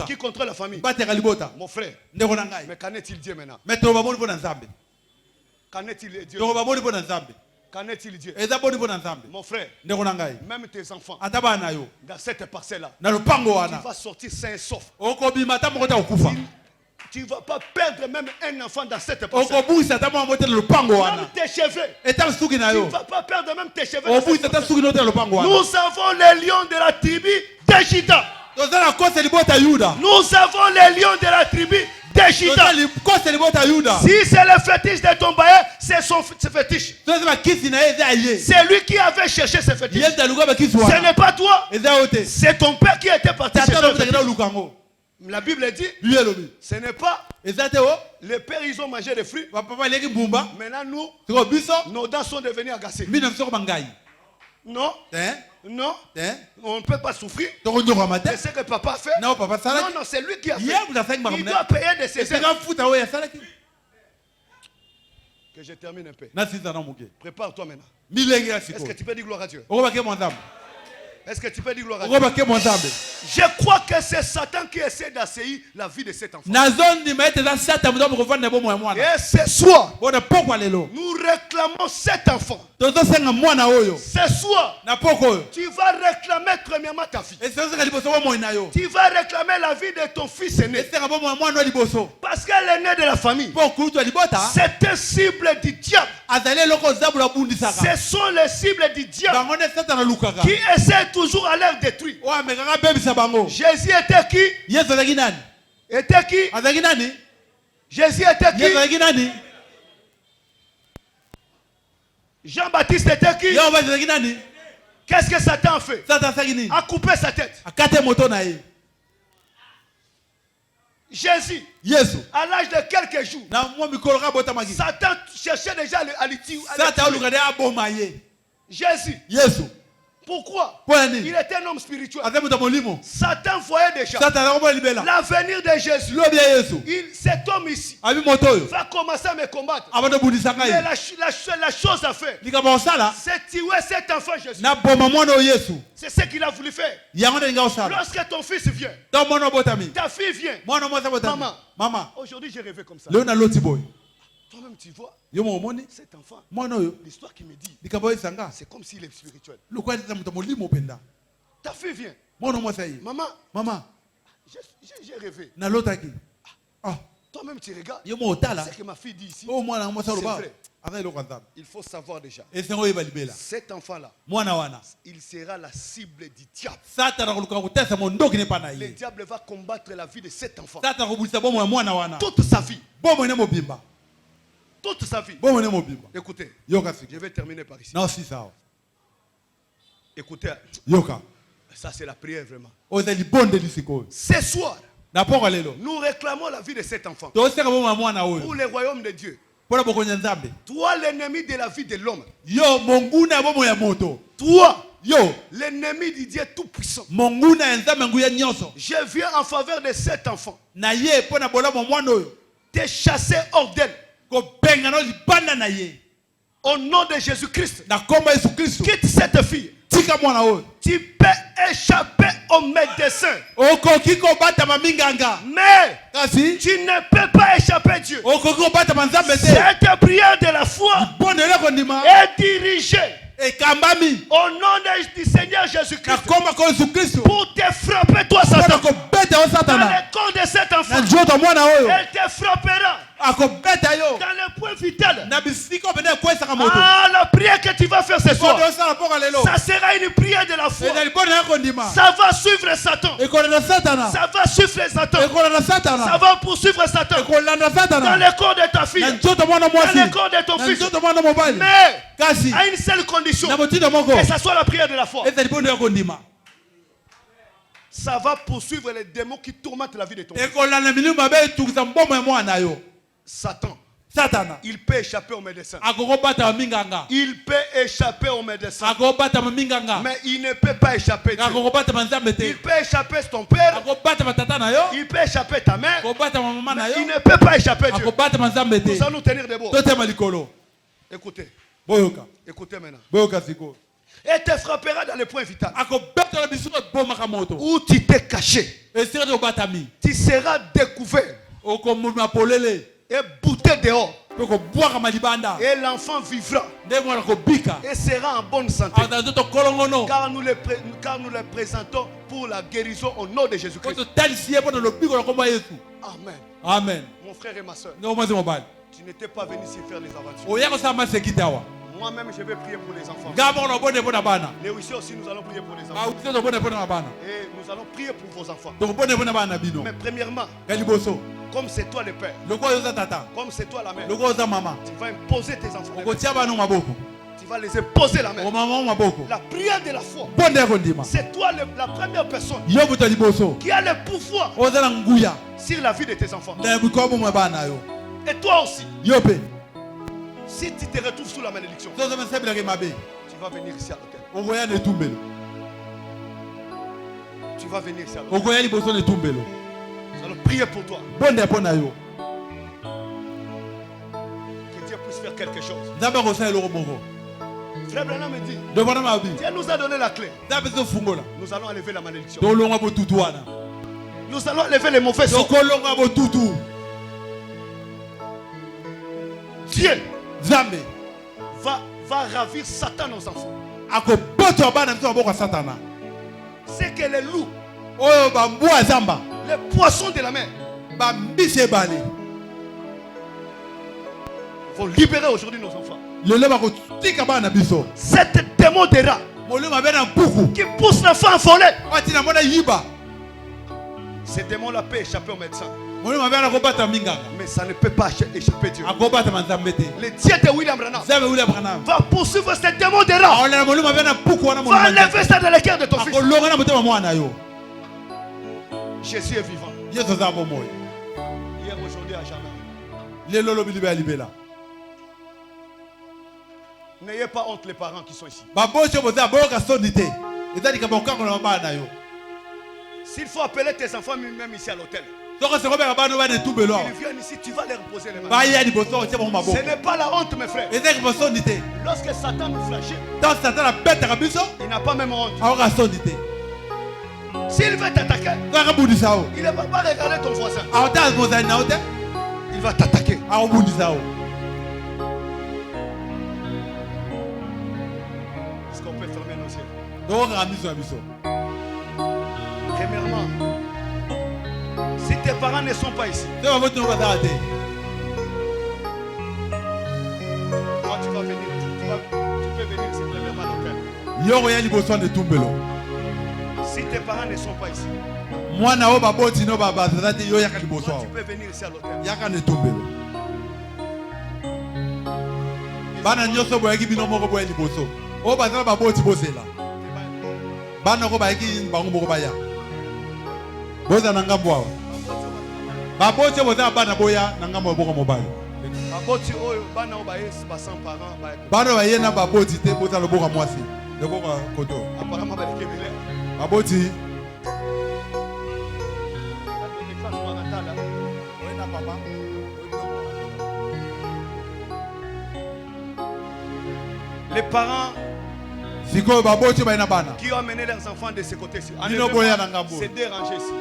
qui contrôlent la famille. Mon frère, mais qu'en est-il Dieu maintenant? Qu'en est-il Dieu? Qu'en est-il Dieu? Mon frère, même tes enfants, dans cette parcelle-là, tu vas sortir sain et sauf. Tu ne vas pas perdre même un enfant dans cette parcelle. Même tes cheveux. Tu ne vas pas perdre même tes cheveux. Nous avons les lions de la tribu de Juda. Nous avons les lions de la tribu de Juda. Si c'est le fétiche de ton bailleur, c'est son fétiche. C'est lui qui avait cherché ce fétiche. Ce n'est pas toi. C'est ton père qui était parti chercher ce fétiche. La Bible dit, ce n'est pas les pères, ils ont mangé des fruits. Maintenant, nous, nos dents sont devenues agacées. Non, non, on ne peut pas souffrir. C'est ce que papa a fait. Non, non, c'est lui qui a fait. Il doit payer de ses aides. Que je termine un peu. Prépare-toi maintenant. Est-ce que tu peux dire gloire à Dieu? Est-ce que tu peux dire gloire à Dieu? Je crois que c'est Satan qui essaie d'assaillir la vie de cet enfant. Et ce soir, nous réclamons cet enfant. Ce soir, tu vas réclamer premièrement ta vie. Tu vas réclamer la vie de ton fils aîné. Parce qu'elle est née de la famille. C'est un cible du diable. Ce sont les cibles du diable qui essaient toujours à leur détruire. Jésus était qui? Était qui? Jésus était qui? Jean-Baptiste était qui? Qu'est-ce que Satan a fait? A coupé sa tête. Jésus, à l'âge de quelques jours, Satan cherchait déjà à le tuer. Jésus. Pourquoi? Il était un homme spirituel. Satan voyait déjà l'avenir de Jésus. Cet homme ici va commencer à me combattre. Mais la chose à faire, c'est tuer cet enfant Jésus. C'est ce qu'il a voulu faire. Lorsque ton fils vient, ta fille vient. Maman, aujourd'hui j'ai rêvé comme ça. Toi-même tu vois, cet enfant, l'histoire qui me dit, c'est comme s'il est spirituel. Ta fille vient. Maman, j'ai rêvé. Toi-même tu regardes. C'est que ma fille dit ici. C'est vrai. Il faut savoir déjà. Cet enfant-là, il sera la cible du diable. Le diable va combattre la vie de cet enfant. Toute sa vie. Toute sa vie. Écoutez, je vais terminer par ici. Écoutez, ça c'est la prière vraiment. Ce soir, nous réclamons la vie de cet enfant pour le royaume de Dieu. Toi, l'ennemi de la vie de l'homme. Toi, l'ennemi du Dieu tout-puissant. Je viens en faveur de cet enfant. Te chasser hors d'elle. Au nom de Jésus-Christ. Quitte cette fille. Tu peux échapper au médecin. Mais tu ne peux pas échapper à Dieu. Cette prière de la foi est dirigée au nom du Seigneur Jésus-Christ pour te frapper, toi, Satan. Dans le corps de cet enfant, elle te frappera dans le point vital. La prière que tu vas faire ce soir, ça sera une prière de la foi. Ça va suivre Satan. Ça va suivre Satan. Ça va poursuivre Satan dans le corps de ta fille, dans le corps de ton fils. Mais à une seule condition, que ça soit la prière de la foi. Ça va poursuivre les démons qui tourmentent la vie de ton fils. Satan. Il peut échapper au médecin. Il peut échapper au médecin. Mais il ne peut pas échapper Dieu. Il peut échapper ton père. Il peut échapper ta mère. Mais il ne peut pas échapper Dieu. Nous allons tenir debout. Écoutez. Écoutez maintenant. Et te frappera dans le point vital. Où tu t'es caché. Tu seras découvert. Et bouté dehors. Et l'enfant vivra. Et sera en bonne santé. Car nous le présentons pour la guérison au nom de Jésus-Christ. Amen. Amen. Mon frère et ma soeur, tu n'étais pas venu ici faire les aventures. Moi-même, je vais prier pour les enfants. Les aussi, nous allons prier pour les enfants. Et nous allons prier pour vos enfants. Mais premièrement, comme c'est toi le père, comme c'est toi la mère, tu vas imposer tes enfants. Tu vas les imposer la main. La prière de la foi, c'est toi la première personne qui a le pouvoir sur la vie de tes enfants. Et toi aussi. Si tu te retrouves sous la malédiction, tu vas venir ici à l'hôtel. Tu vas venir ici à l'hôtel. Nous allons prier pour toi. Que Dieu puisse faire quelque chose. Frère Branham me dit, Dieu nous a donné la clé. Nous allons enlever la malédiction. Nous allons enlever les mauvais sorts. Dieu va ravir Satan aux enfants. C'est que les loups, les poissons de la mer, vont libérer aujourd'hui nos enfants. Cette démon de rat qui pousse l'enfant à voler, ce démon-là peut échapper au médecin. Mais ça ne peut pas échapper Dieu. Le Dieu de William Branham va poursuivre ce démon de rat. Va enlever ça dans le cœur de ton fils. Jésus est vivant. Hier, aujourd'hui, à jamais. N'ayez pas honte les parents qui sont ici. S'il faut appeler tes enfants même ici à l'hôtel, ils viennent ici, tu vas les reposer les mains. Ce n'est pas la honte, mes frères. Lorsque Satan nous flagelle, il n'a pas même honte. S'il veut t'attaquer, il ne va pas regarder ton voisin. Il va t'attaquer. Est-ce qu'on peut fermer nos yeux? Premièrement, si tes parents ne sont pas ici, moi tu vas venir. Tu peux venir ici premièrement à l'hôtel. Si tes parents ne sont pas ici, tu peux venir ici à l'hôtel. Bana nyoso boyaki bino moko boye liboso. O bazala baboti bozela. Bana ko bayaki bango moko baya. Boza na ngambo awa. Baboti boza bana boya na ngambo boko mobali. Baboti oyo bana o baye ba sans parents ba. Bana baye na baboti te boza loboka mwasi. Loboka koto. Apparemment ba lekebele. Baboti. Les parents qui ont amené leurs enfants de ce côté-ci. C'est dérangé ici.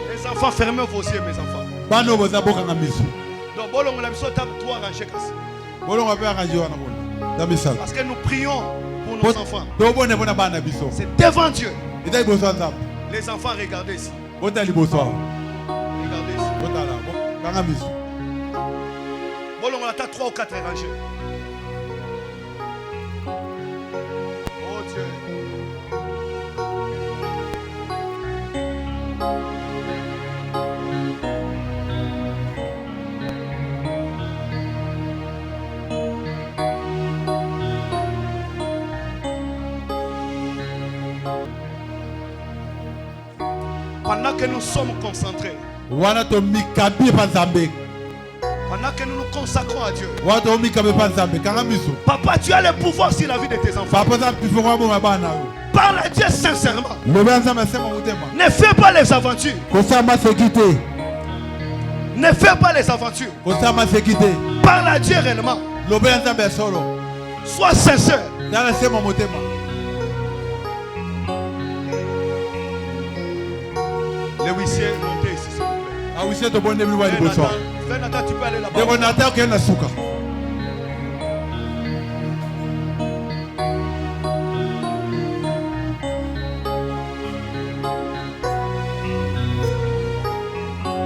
Les enfants, fermez vos yeux, mes enfants. Donc, bolongo la biso tape 3 rangées. Parce que nous prions pour nos enfants. C'est devant Dieu. Les enfants, regardez ici. Regardez ici. Bolongo la tape 3 ou 4 rangées. Oh Dieu. Pendant que nous sommes concentrés, pendant que nous nous consacrons à Dieu, Papa, tu as le pouvoir sur la vie de tes enfants. Parle à Dieu sincèrement. Ne fais pas les aventures. Ne fais pas les aventures. Parle à Dieu réellement. Sois sincère. Les huissiers, montez ici, s'il vous plaît. Nathan, tu peux aller là-bas.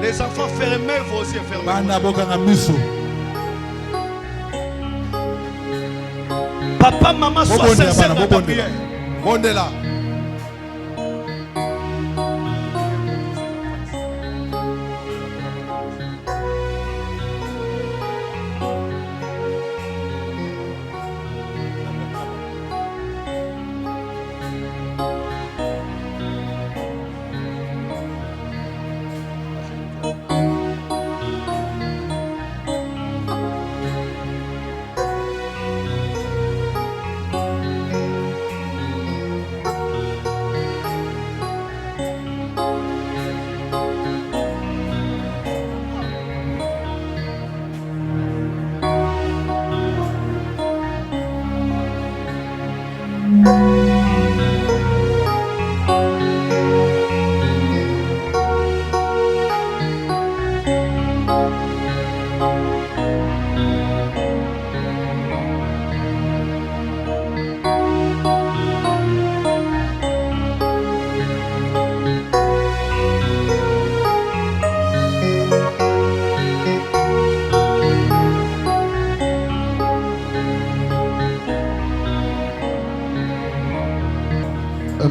Les enfants, fermez vos yeux, Papa, maman, sois sincère dans ta prière.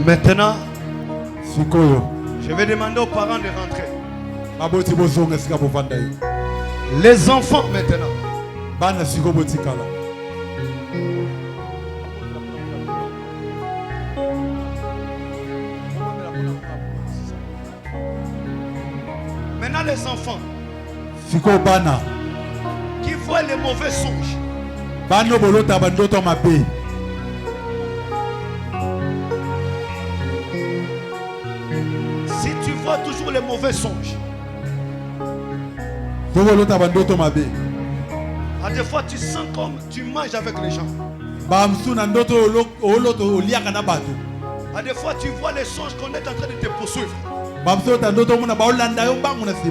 Maintenant, je vais demander aux parents de rentrer. Les enfants maintenant. Maintenant les enfants qui voient les mauvais songes. Si tu vois toujours les mauvais songes, à des fois tu sens comme tu manges avec les gens. À des fois tu vois les songes qu'on est en train de te poursuivre.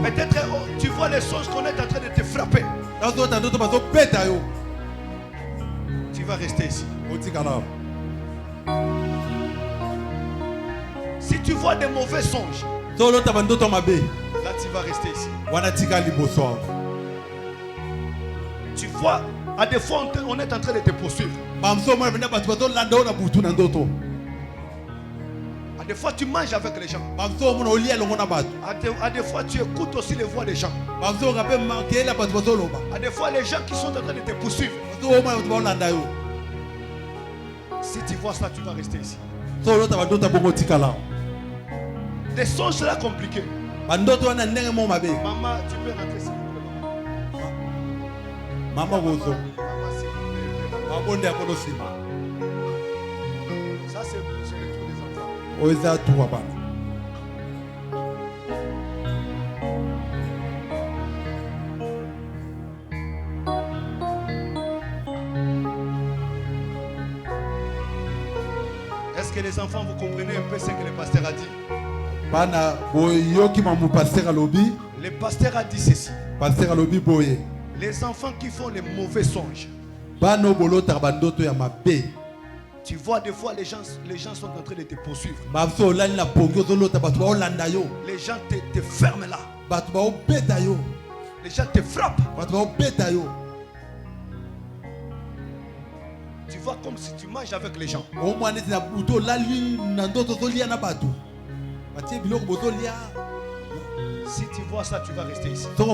Peut-être tu vois les songes qu'on est en train de te frapper. Tu vas rester ici. Si tu vois des mauvais songes, là tu vas rester ici. Tu vois, à des fois on est en train de te poursuivre. À des fois tu manges avec les gens. À des fois tu écoutes aussi les voix des gens. À des fois les gens qui sont en train de te poursuivre. Si tu vois cela, tu vas rester ici. Des songes là compliqués. Maman, tu peux rentrer s'il vous plaît. Maman, ça c'est le tour des enfants. que les enfants, vous comprenez un peu ce que le pasteur a dit? Le pasteur a dit ceci. Les enfants qui font les mauvais songes. Tu vois, des fois, les gens sont en train de te poursuivre. Les gens te ferment là. Les gens te frappent. Tu vois comme si tu manges avec les gens. Si tu vois ça, tu vas rester ici. Nous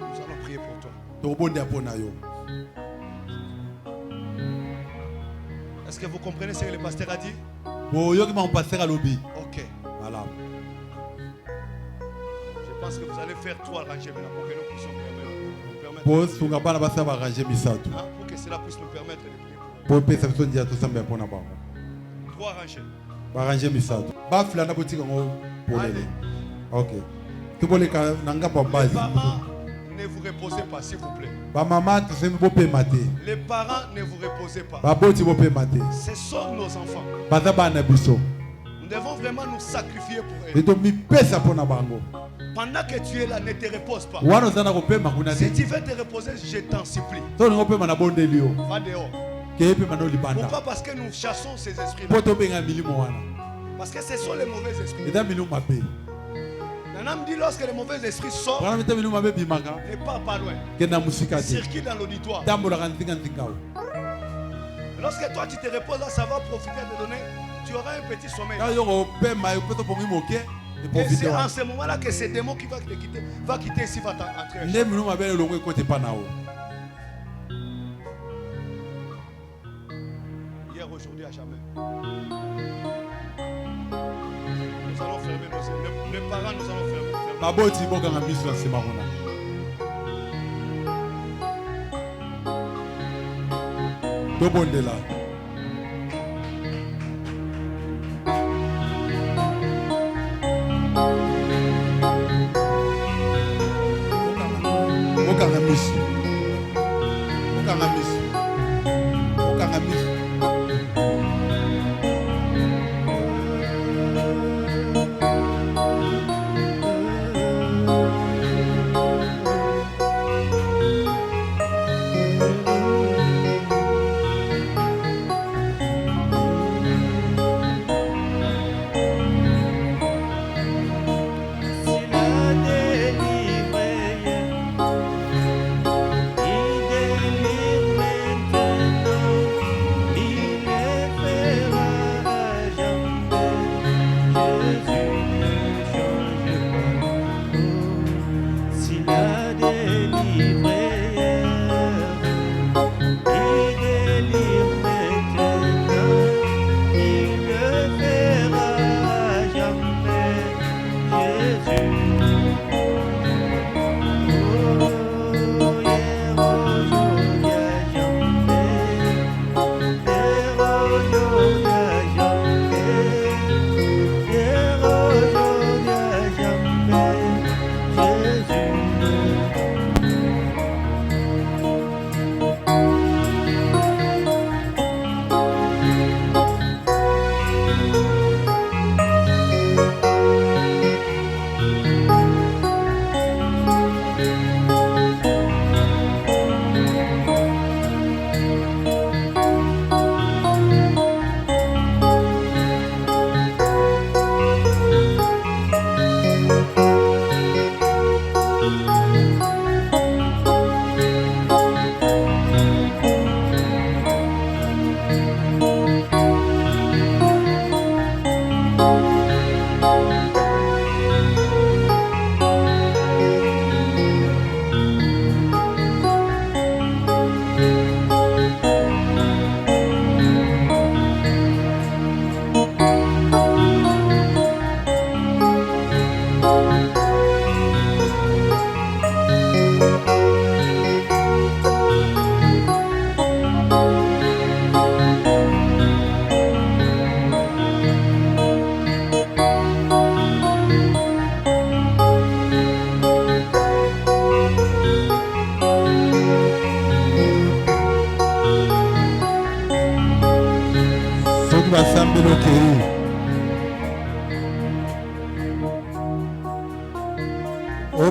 allons prier pour toi. Est-ce que vous comprenez ce que le pasteur a dit? Ok. Voilà. Je pense que vous allez faire 3 rangées maintenant pour que nous puissions permettre. Pour que cela puisse nous permettre de prier. 3 rangées. Les parents, ne vous reposez pas, s'il vous plaît. Les parents, ne vous reposez pas. Ce sont nos enfants. Nous devons vraiment nous sacrifier pour eux. Pendant que tu es là, ne te repose pas. Si tu veux te reposer, je t'en supplie. Va dehors. Pourquoi? Parce que nous chassons ces esprits-là. Parce que ce sont les mauvais esprits. Nana me dit, lorsque les mauvais esprits sortent, ne pars pas loin. Circule dans l'auditoire. Lorsque toi tu te reposes là, ça va profiter de donner. Tu auras un petit sommeil. Et c'est en ce moment-là que ce démon qui va te quitter, va quitter ici, va t'entrer. Hier, aujourd'hui, à jamais. Nous allons fermer nos yeux. Les parents, nous allons fermer.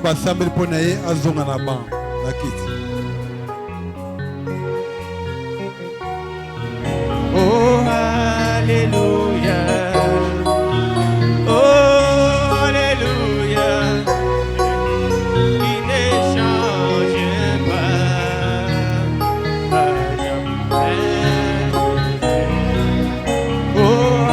basambeli mpo na ye azonga na ban na kiti. Oh, Alléluia. Oh, Alléluia. Il ne change pas à jamais. Oh,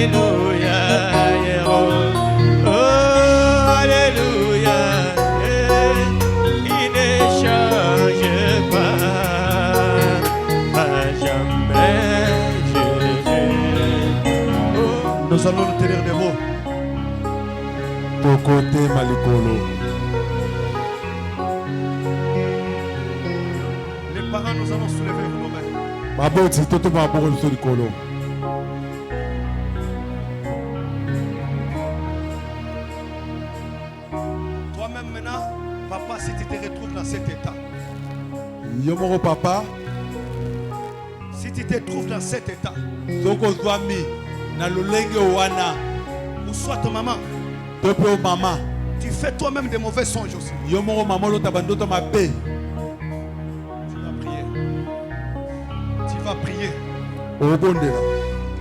Alléluia. Oh, Alléluia. Il ne change pas à jamais. Nous allons nous tenir des mots. Tokote malikolo. Les parents, nous allons soulever nos mains. Baboti toto maboko biso likolo. Toi-même maintenant, papa, si tu te retrouves dans cet état. Yomoro papa. Si tu te trouves dans cet état. Soko zwami na lolenge wana. Ou soit ton maman. Topo mama. Tu fais toi-même des mauvais songes aussi. Yomoro maman lo tabandoto mabe. Tu vas prier. Tu vas prier.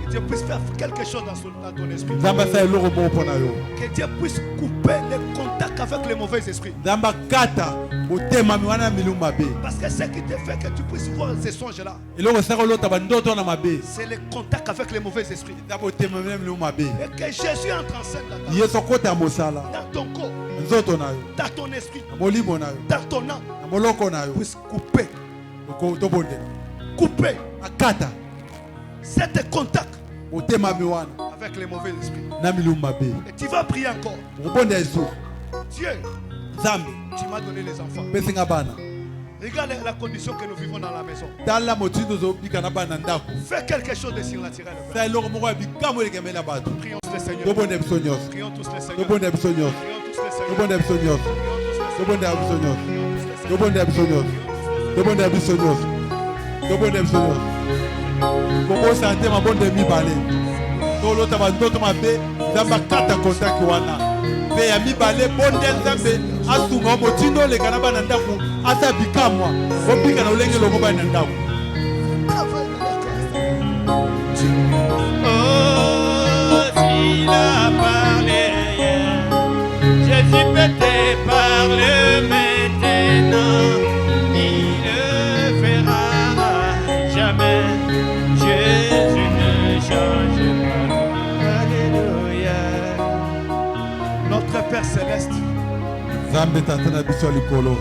Que Dieu puisse faire quelque chose dans ton esprit. Que Dieu puisse couper les contacts avec les mauvais esprits. Parce que ce qui te fait que tu puisses voir ces songes-là, c'est les contacts avec les mauvais esprits. Et que Jésus entre en scène là-dedans. Dans ton corps. dans ton esprit, dans ton âme, puisse couper cet contact avec les mauvais esprits. Et tu vas prier encore. Dieu, tu m'as donné les enfants. Regarde la condition que nous vivons dans la maison. Fais quelque chose de surnaturel. Prions tous les Seigneurs. Prions tous les Seigneurs. Prions tous les pe ya mibale bonde nzambe asunga motindo le kana bana ndaku asa bikamwa obika na ulenge longo bana ndaku. Oh, s'il a parlé hier, Jésus peut te parler maintenant, il le fera jamais. Jésus ne change pas. Alléluia. Notre Père Céleste, Zambe tatana biso likolo.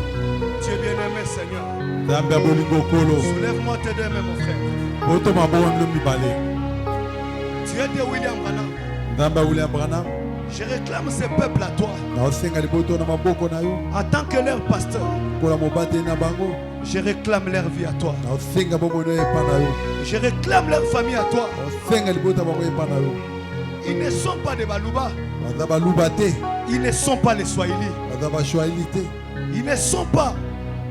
Dieu bien-aimé Seigneur, Zambe bolingo kolo. soulève-moi tes deux mains mon frère. Boto mabondo mibale. Dieu de William Branham, Zambe William Branham. je réclame ce peuple à toi Na osenga liboto na maboko na yo. en tant que leur pasteur. Kola mobate na bango. Je réclame leur vie à toi. Na osenga bomono epa na yo. Je réclame leur famille à toi. Na osenga liboto bango epa na yo. Ils ne sont pas des Balouba. Baza baluba te. Ils ne sont pas les Swahili. Baza bashwahili te. Ils ne sont pas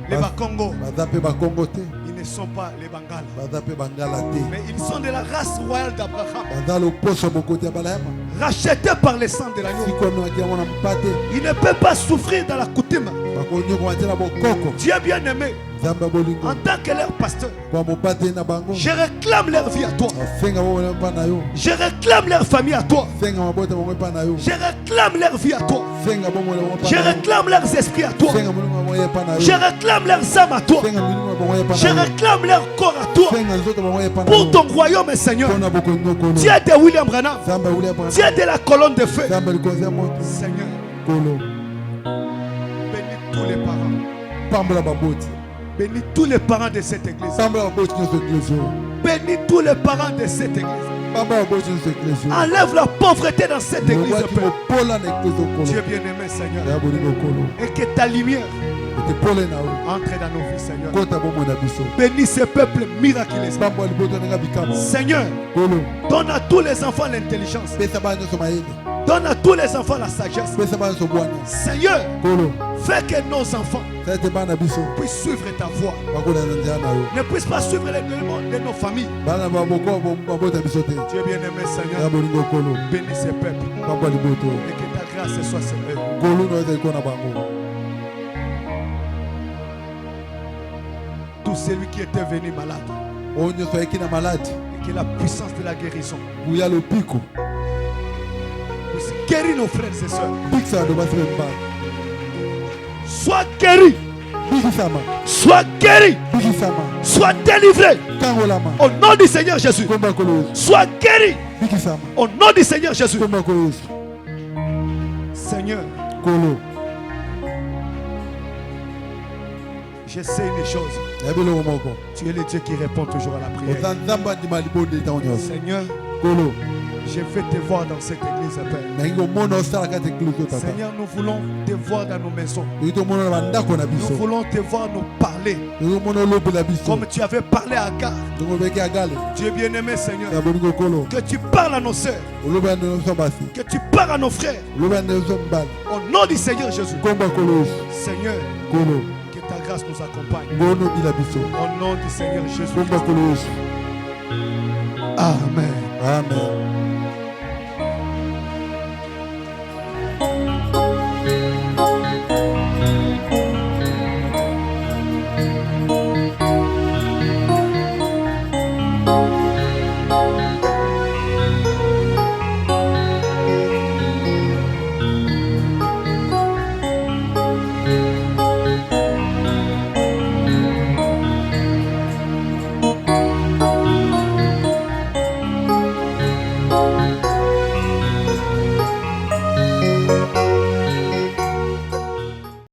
les Bakongo. Baza pe bakongo te. Ils ne sont pas les Bangala. Baza pe bangala te. Mais ils sont de la race royale d'Abraham. Baza loposo bokote ya balama. Rachetés par le sang de l'agneau. Sikono akiamo na mpate. Ils ne peuvent pas souffrir dans la coutume. Bakonyo ko atela bokoko. Dieu bien-aimé, Zamba bolingo. en tant que leur pasteur, Kwa mobate na bango. je réclame leur vie à toi. Senga bomono epa na yo. Je réclame leur famille à toi. Senga mabota bango epa na yo. Je réclame leur vie à toi. Senga bomono epa Je na yo. réclame leurs esprits à toi. Senga mulungu bango epa na yo. Je réclame leurs âmes à toi. Senga mulungu bango epa Je na yo. réclame leur corps à toi. Senga nzoto bango epa na yo. Pour ton royaume, Seigneur. Pona bokondo kono. Dieu de William Branham. Zamba William Branham. Dieu de la colonne de feu. Zamba likonza moto. Seigneur, Kolo. bénis tous les parents. Pambola baboti. Bénis tous les parents de cette église. Pambola baboti nyoso église. Bénis tous les parents de cette église. Pambola baboti nyoso église. Enlève la pauvreté dans cette église. Mobati Père. mopola na église kolo. Dieu bien-aimé, Seigneur. Ya bolingo kolo. Et que ta lumière Ete pole na yo. entre dans nos vies, Seigneur. Kota bomo na biso. Bénis ce peuple miraculeusement. Pambola liboto na bikama. Seigneur, Kolo. donne à tous les enfants l'intelligence. Pesa ba nyoso mayele. Donne à tous les enfants la sagesse. Pesa ba nyoso bwana. Seigneur, Kolo. fais que nos enfants Tete bana biso. puissent suivre ta voie. Bakola na ndia na yo. Ne puissent pas suivre les démons de nos familles. Bana baboko babota biso te. Dieu bien-aimé, Ya Seigneur, bolingo kolo. bénis ce peuple. Pambola liboto. Et que ta grâce soit sur eux. Kolo no ete kona bango. Tout celui qui était venu malade. O nyoso ekina malade. Et que la puissance de la guérison Buya lo piko. puisse guérir nos frères et sœurs. Pizza do basre mba. Sois guéri. Bikisama. Sois guéri. Bikisama. Sois délivré. Kangolama. Au nom du Seigneur Jésus. Komba kolo. Sois guéri. Bikisama. Au nom du Seigneur Jésus. Komba kolo. Seigneur, Kolo. je sais une chose. Yabelo moko. Tu es le Dieu qui répond toujours à la prière. Ozanzamba di malibonde taonyo. Seigneur, Kolo. je veux te voir dans cette église, Père. Na ingo mono osala kati ekluso tata. Seigneur, nous voulons te voir dans nos maisons. Ito mono na bandako na Nous biso. voulons te voir nous parler Ito mono lobe la biso. comme tu avais parlé à Agar. Tongo beke agale. Dieu bien-aimé, Seigneur, Ya bolingo kolo. que tu parles à nos sœurs, Olobe ande so basi. que tu parles à nos frères. Olobe ande so mbali. Au nom du Seigneur Jésus. Komba kolo. Seigneur, Kolo. que ta grâce nous accompagne. Ngono bila biso. Au nom du Seigneur Jésus. Komba kolo. Amen. Amen.